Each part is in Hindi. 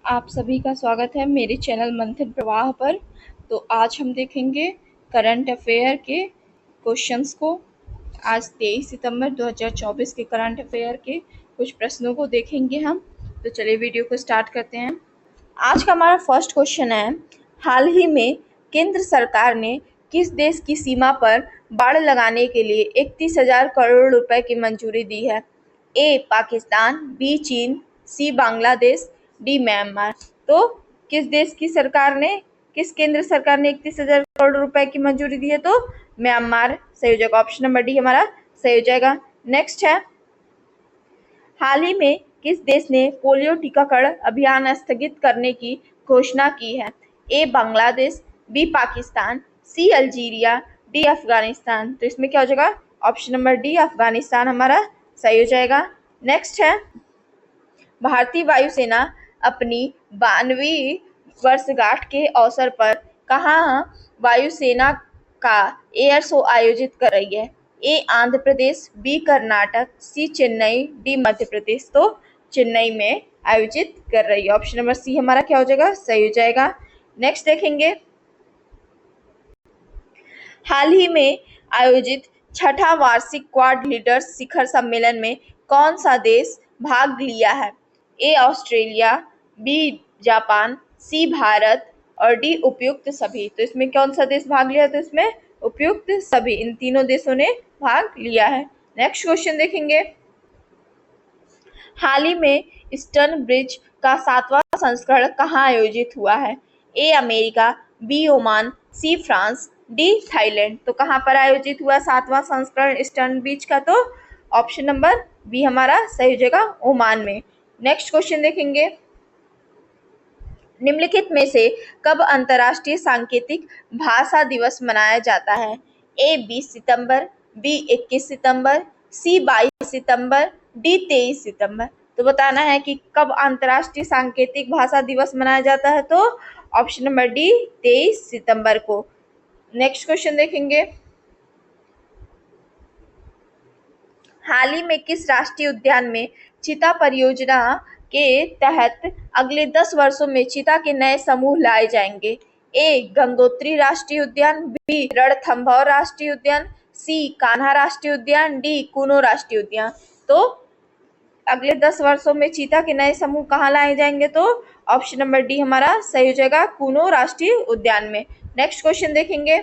आप सभी का स्वागत है मेरे चैनल मंथन प्रवाह पर। तो आज हम देखेंगे करंट अफेयर के क्वेश्चंस को। आज 23 सितंबर 2024 के करंट अफेयर के कुछ प्रश्नों को देखेंगे हम। तो चलिए वीडियो को स्टार्ट करते हैं। आज का हमारा फर्स्ट क्वेश्चन है, हाल ही में केंद्र सरकार ने किस देश की सीमा पर बाड़ लगाने के लिए 31,000 करोड़ रुपए की मंजूरी दी है? ए पाकिस्तान, बी चीन, सी बांग्लादेश, डी म्यांमार। तो किस देश की सरकार ने, किस केंद्र सरकार ने 31,000 करोड़ रुपए की मंजूरी दी है? तो म्यांमार सही हो जाएगा। ऑप्शन नंबर डी हमारा सही हो जाएगा। नेक्स्ट है, हाल ही में किस देश ने पोलियो टीकाकरण अभियान स्थगित करने की घोषणा की है? ए बांग्लादेश, बी पाकिस्तान, सी अल्जीरिया, डी अफगानिस्तान। तो इसमें क्या हो जाएगा? ऑप्शन नंबर डी अफगानिस्तान हमारा सही हो जाएगा। नेक्स्ट है, भारतीय वायुसेना अपनी 92वीं वर्षगांठ के अवसर पर कहाँ वायुसेना का एयर शो आयोजित कर रही है? ए आंध्र प्रदेश, बी कर्नाटक, सी चेन्नई, डी मध्य प्रदेश। तो चेन्नई में आयोजित कर रही है। ऑप्शन नंबर सी हमारा क्या हो जाएगा? सही हो जाएगा। नेक्स्ट देखेंगे, हाल ही में आयोजित छठा वार्षिक क्वाड लीडर्स शिखर सम्मेलन में कौन सा देश भाग लिया है? ए ऑस्ट्रेलिया, बी जापान, सी भारत और डी उपयुक्त सभी। तो इसमें कौन सा देश भाग लिया? तो इसमें उपयुक्त सभी, इन तीनों देशों ने भाग लिया है। नेक्स्ट क्वेश्चन देखेंगे, हाल ही में ईस्टर्न ब्रिज का 7वां संस्करण कहाँ आयोजित हुआ है? A America, B Oman, C France, D Thailand. तो कहाँ पर आयोजित हुआ 7वां संस्करण ईस्टर्न ब्रिज का? तो ऑप्शन नंबर बी हमारा सही हो जाएगा, ओमान में। नेक्स्ट क्वेश्चन देखेंगे, निम्नलिखित में से कब अंतर्राष्ट्रीय सांकेतिक भाषा दिवस मनाया जाता है? ए 20 सितंबर, बी 21 सितंबर, सी 22 सितंबर, डी 23 सितंबर। तो बताना है कि कब अंतर्राष्ट्रीय सांकेतिक भाषा दिवस मनाया जाता है? तो ऑप्शन नंबर डी 23 सितंबर को। नेक्स्ट क्वेश्चन देखेंगे, हाल ही में किस राष्ट्रीय उद्यान में चीता परियोजना के तहत अगले 10 वर्षों में चीता के नए समूह लाए जाएंगे? ए गंगोत्री राष्ट्रीय उद्यान, बी रणथंभौर राष्ट्रीय उद्यान, सी कान्हा राष्ट्रीय उद्यान, डी कूनो राष्ट्रीय उद्यान। तो अगले 10 वर्षों में चीता के नए समूह कहाँ लाए जाएंगे? तो ऑप्शन नंबर डी हमारा सही हो जाएगा, कूनो राष्ट्रीय उद्यान में। नेक्स्ट क्वेश्चन देखेंगे,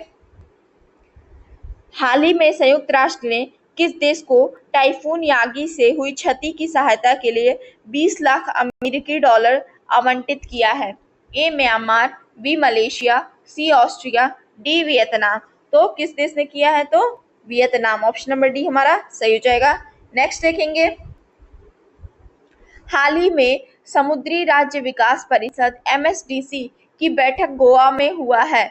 हाल ही में संयुक्त राष्ट्र ने किस देश को टाइफून यागी से हुई क्षति की सहायता के लिए 20 लाख अमेरिकी डॉलर आवंटित किया है? ए म्यांमार, बी मलेशिया, सी ऑस्ट्रिया, डी वियतनाम। तो किस देश ने किया है? तो वियतनाम। ऑप्शन नंबर डी हमारा सही हो जाएगा। नेक्स्ट देखेंगे, हाल ही में समुद्री राज्य विकास परिषद MSDC की बैठक गोवा में हुआ है।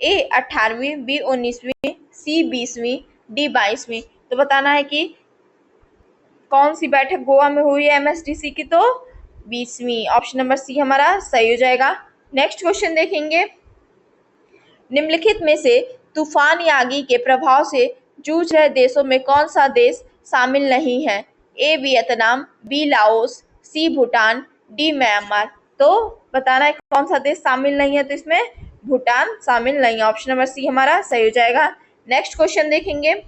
ए 18वीं, बी 19वीं, सी 20वीं, डी 22वीं। तो बताना है कि कौन सी बैठक गोवा में हुई है MSDC की? तो 20वीं। ऑप्शन नंबर सी हमारा सही हो जाएगा। नेक्स्ट क्वेश्चन देखेंगे, निम्नलिखित में से तूफान यागी के प्रभाव से जूझ रहे देशों में कौन सा देश शामिल नहीं है? ए वियतनाम, बी लाओस, सी भूटान, डी म्यांमार। तो बताना है कौन सा देश शामिल नहीं है? तो इसमें भूटान शामिल नहीं है। ऑप्शन नंबर सी हमारा सही हो जाएगा। नेक्स्ट क्वेश्चन देखेंगे,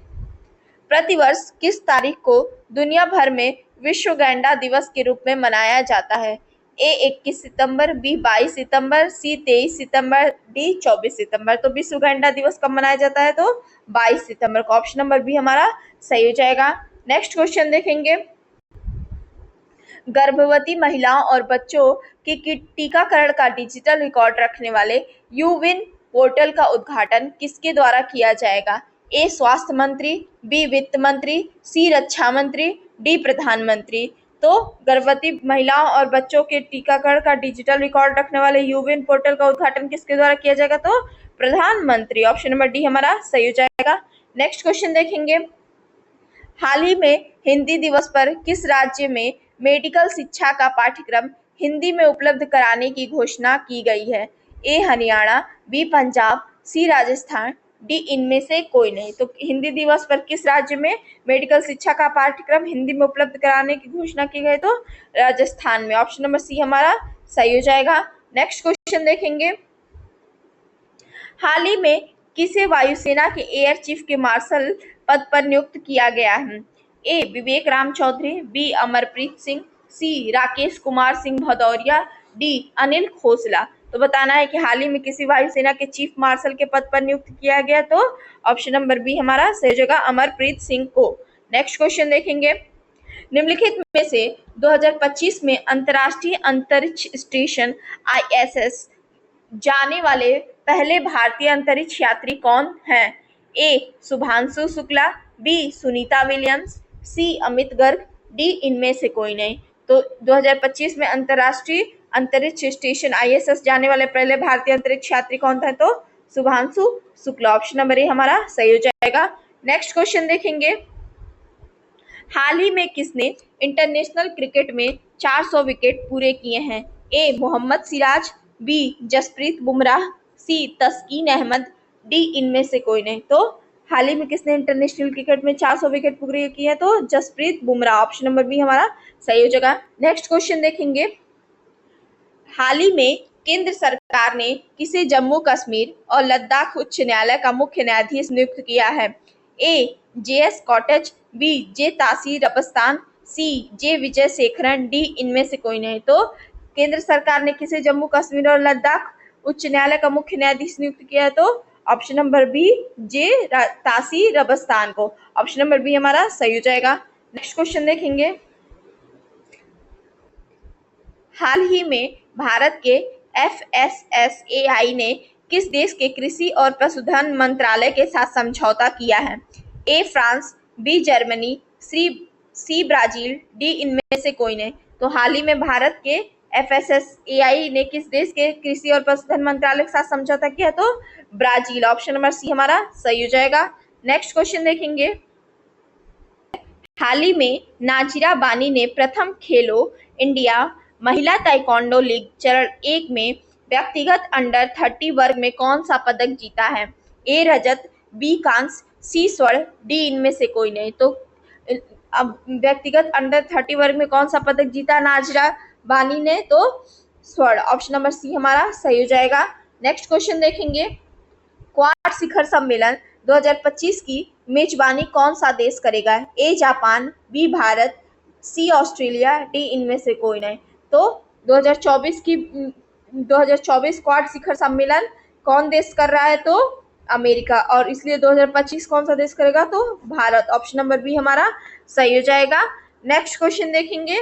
प्रतिवर्ष किस तारीख को दुनिया भर में विश्व गैंडा दिवस के रूप में मनाया जाता है? ए 21 सितंबर, बी 22 सितंबर, सी 23 सितंबर, डी 24 सितंबर। तो विश्व गैंडा दिवस कब मनाया जाता है? तो 22 सितंबर को। ऑप्शन नंबर बी हमारा सही हो जाएगा। नेक्स्ट क्वेश्चन देखेंगे, गर्भवती महिलाओं और बच्चों के टीकाकरण का डिजिटल रिकॉर्ड रखने वाले यूविन पोर्टल का उद्घाटन किसके द्वारा किया जाएगा? ए स्वास्थ्य मंत्री, बी वित्त मंत्री, सी रक्षा मंत्री, डी प्रधानमंत्री। तो गर्भवती महिलाओं और बच्चों के टीकाकरण का डिजिटल रिकॉर्ड रखने वाले यूविन पोर्टल का उद्घाटन किसके द्वारा किया जाएगा? तो प्रधानमंत्री। ऑप्शन नंबर डी हमारा सही हो जाएगा। नेक्स्ट क्वेश्चन देखेंगे, हाल ही में हिंदी दिवस पर किस राज्य में मेडिकल शिक्षा का पाठ्यक्रम हिंदी में उपलब्ध कराने की घोषणा की गई है? ए हरियाणा, बी पंजाब, सी राजस्थान, डी इनमें से कोई नहीं। तो हिंदी दिवस पर किस राज्य में मेडिकल शिक्षा का पाठ्यक्रम हिंदी में उपलब्ध कराने की घोषणा की गई? तो राजस्थान में। ऑप्शन नंबर सी हमारा सही हो जाएगा। नेक्स्ट क्वेश्चन देखेंगे, हाल ही में किसे वायुसेना के एयर चीफ के मार्शल पद पर नियुक्त किया गया है? ए विवेक राम चौधरी, बी अमरप्रीत सिंह, सी राकेश कुमार सिंह भदौरिया, डी अनिल खोसला। तो बताना है कि हाल ही में किसी वायुसेना के चीफ मार्शल के पद पर नियुक्त किया गया, तो ऑप्शन नंबर बी हमारा सही जगह अमरप्रीत सिंह को। नेक्स्ट क्वेश्चन देखेंगे, निम्नलिखित में से 2025 में अंतर्राष्ट्रीय अंतरिक्ष स्टेशन ISS जाने वाले पहले भारतीय अंतरिक्ष यात्री कौन हैं? ए शुभांशु शुक्ला, बी सुनीता विलियम्स, सी अमित गर्ग, डी इनमें से कोई नहीं। तो 2025 में अंतर्राष्ट्रीय अंतरिक्ष स्टेशन ISS जाने वाले पहले भारतीय अंतरिक्ष यात्री कौन थे? तो Shubhanshu Shukla, option number A हमारा सही हो जाएगा। नेक्स्ट क्वेश्चन देखेंगे, हाल ही में किसने इंटरनेशनल क्रिकेट में 400 विकेट पूरे किए हैं? ए मोहम्मद सिराज, बी जसप्रीत बुमराह, सी तस्कीन अहमद, डी इनमें से कोई नहीं। तो हाल ही में किसने इंटरनेशनल क्रिकेट में 400 विकेट पूरे किए हैं? तो Jasprit Bumrah, option number B हमारा सही हो जाएगा। नेक्स्ट क्वेश्चन देखेंगे, हाल ही में केंद्र सरकार ने किसे जम्मू कश्मीर और लद्दाख उच्च न्यायालय का मुख्य न्यायाधीश नियुक्त किया है? ए JS कॉटेज, बी जे तासीर अबस्तान, सी जे विजय शेखरन, डी इनमें से कोई नहीं। तो केंद्र सरकार ने किसे जम्मू कश्मीर और लद्दाख उच्च न्यायालय का मुख्य न्यायाधीश नियुक्त किया है? तो ऑप्शन नंबर बी जे तासीर अबस्तान को, ऑप्शन नंबर बी हमारा सही हो जाएगा। नेक्स्ट क्वेश्चन देखेंगे, हाल ही में भारत के FSSAI ने किस देश के कृषि और पशुधन मंत्रालय के साथ समझौता किया है? A France, B Germany, C Brazil, D इनमें से कोई नहीं। तो हाल ही में भारत के FSSAI ने किस देश के कृषि और पशुधन मंत्रालय के साथ समझौता किया? तो ब्राजील, ऑप्शन नंबर सी हमारा सही हो जाएगा। नेक्स्ट क्वेश्चन देखेंगे, हाल ही में नाजिरा बानी ने प्रथम खेलो इंडिया महिला ताइक्वांडो लीग चरण 1 में व्यक्तिगत अंडर 30 वर्ग में कौन सा पदक जीता है? ए रजत, बी कांस्य, सी स्वर्ण, डी इनमें से कोई नहीं। तो अब व्यक्तिगत अंडर 30 वर्ग में कौन सा पदक जीता नाजिरा बानी ने? तो स्वर्ण, ऑप्शन नंबर सी हमारा सही हो जाएगा। नेक्स्ट क्वेश्चन देखेंगे, क्वाड शिखर सम्मेलन 2025 की मेजबानी कौन सा देश करेगा? A Japan, B Bharat, C Australia, D इनमें से कोई नहीं। तो 2024 क्वाड शिखर सम्मेलन कौन देश कर रहा है? तो अमेरिका, और इसलिए 2025 कौन सा देश करेगा? तो भारत, ऑप्शन नंबर बी हमारा सही हो जाएगा। नेक्स्ट क्वेश्चन देखेंगे,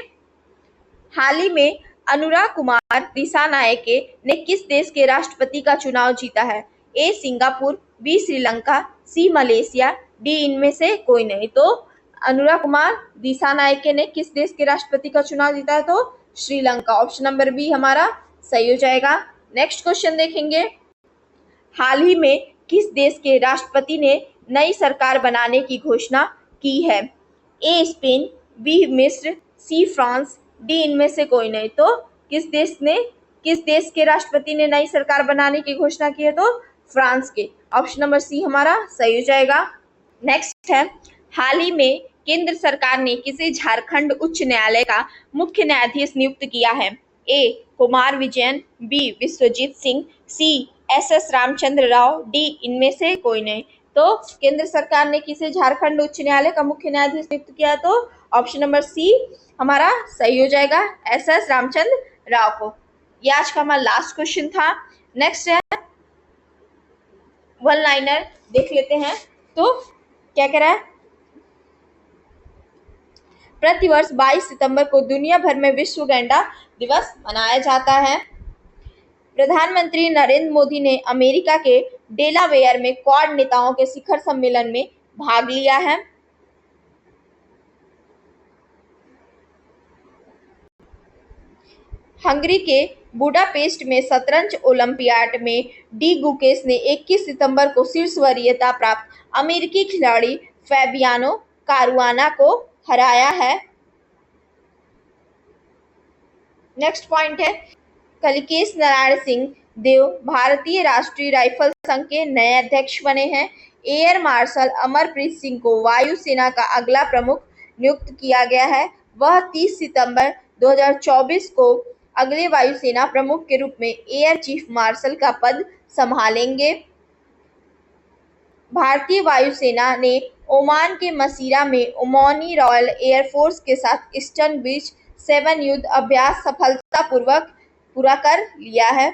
हाल ही में अनुराग कुमार दिसानायके ने किस देश के राष्ट्रपति का चुनाव जीता है? ए सिंगापुर, बी श्रीलंका, सी मलेशिया, डी इनमें से कोई नहीं। तो अनुराग कुमार दिसानायके ने किस देश के राष्ट्रपति का चुनाव जीता है? तो श्रीलंका, ऑप्शन नंबर बी हमारा सही हो जाएगा। नेक्स्ट क्वेश्चन देखेंगे, हाल ही में किस देश के राष्ट्रपति ने नई सरकार बनाने की घोषणा की है? ए स्पेन, बी मिस्र, सी फ्रांस, डी इनमें से कोई नहीं। तो किस देश के राष्ट्रपति ने नई सरकार बनाने की घोषणा की है? तो फ्रांस के, ऑप्शन नंबर सी हमारा सही हो जाएगा। नेक्स्ट है, हाल ही में केंद्र सरकार ने किसे झारखंड उच्च न्यायालय का मुख्य न्यायाधीश नियुक्त किया है? ए कुमार विजयन, बी विश्वजीत सिंह, सी SS रामचंद्र राव, डी इनमें से कोई नहीं। तो केंद्र सरकार ने किसे झारखंड उच्च न्यायालय का मुख्य न्यायाधीश नियुक्त किया? तो ऑप्शन नंबर सी हमारा सही हो जाएगा, SS रामचंद्र राव को। ये आज का हमारा लास्ट क्वेश्चन था। नेक्स्ट है वन लाइनर, देख लेते हैं। तो क्या कह रहा है, प्रतिवर्ष 22 सितंबर को दुनिया भर में विश्व गैंडा दिवस मनाया जाता है। प्रधानमंत्री नरेंद्र मोदी ने अमेरिका के डेलावेयर में क्वाड नेताओं के शिखर सम्मेलन में भाग लिया है। हंगरी के बुडापेस्ट में शतरंज ओलंपियाड में डी गुकेश ने 21 सितंबर को शीर्ष वरीयता प्राप्त अमेरिकी खिलाड़ी फैबियानो कारुआना को हराया है। नेक्स्ट पॉइंट है, कलिकेश नारायण सिंह देव भारतीय राष्ट्रीय राइफल संघ के नए अध्यक्ष बने हैं। एयर मार्शल अमरप्रीत सिंह को वायुसेना का अगला प्रमुख नियुक्त किया गया है। वह 30 सितंबर 2024 को अगले वायुसेना प्रमुख के रूप में एयर चीफ मार्शल का पद संभालेंगे। भारतीय वायुसेना ने ओमान के मसीरा में ओमानी रॉयल एयरफोर्स के साथ ईस्टर्न बीच 7 युद्ध अभ्यास सफलतापूर्वक पूरा कर लिया है।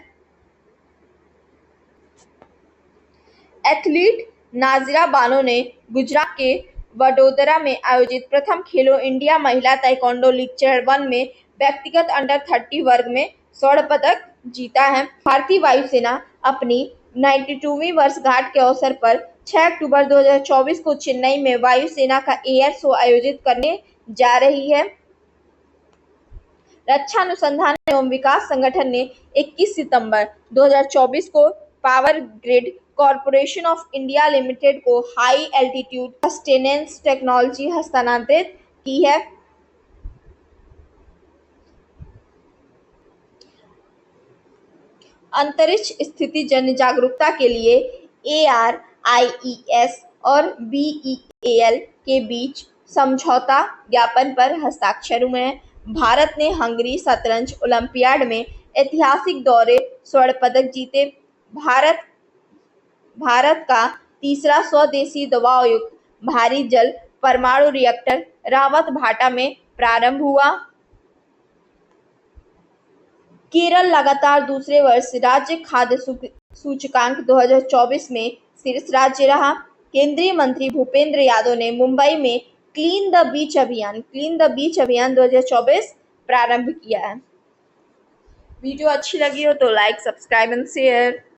एथलीट नाज़िरा बानो ने गुजरात के वडोदरा में आयोजित प्रथम खेलो इंडिया महिला ताइक्वांडो लीग चरण 1 में व्यक्तिगत अंडर 30 वर्ग में स्वर्ण पदक जीता है। भारतीय वायुसेना अपनी 92वीं वर्षगांठ के अवसर पर 6 अक्टूबर 2024 को चेन्नई में वायुसेना का एयर शो आयोजित करने जा रही है। रक्षा अनुसंधान एवं विकास संगठन ने 21 सितंबर 2024 को power grid corporation of India limited को हाई एल्टीट्यूड सस्टेनेंस टेक्नोलॉजी हस्तांतरित की है। अंतरिक्ष स्थिति जन जागरूकता के लिए ARIES और BEAL के बीच समझौता ज्ञापन पर हस्ताक्षर हुए हैं। भारत ने हंगरी शतरंज ओलंपियाड में ऐतिहासिक दौरे स्वर्ण पदक जीते। भारत का तीसरा स्वदेशी दबाव-युक्त भारी जल परमाणु रिएक्टर रावतभाटा में प्रारंभ हुआ। केरल लगातार दूसरे वर्ष राज्य खाद्य सूचकांक 2024 में शीर्ष राज्य रहा। केंद्रीय मंत्री भूपेंद्र यादव ने मुंबई में क्लीन द बीच अभियान 2024 प्रारंभ किया है। वीडियो अच्छी लगी हो तो लाइक, सब्सक्राइब एंड शेयर।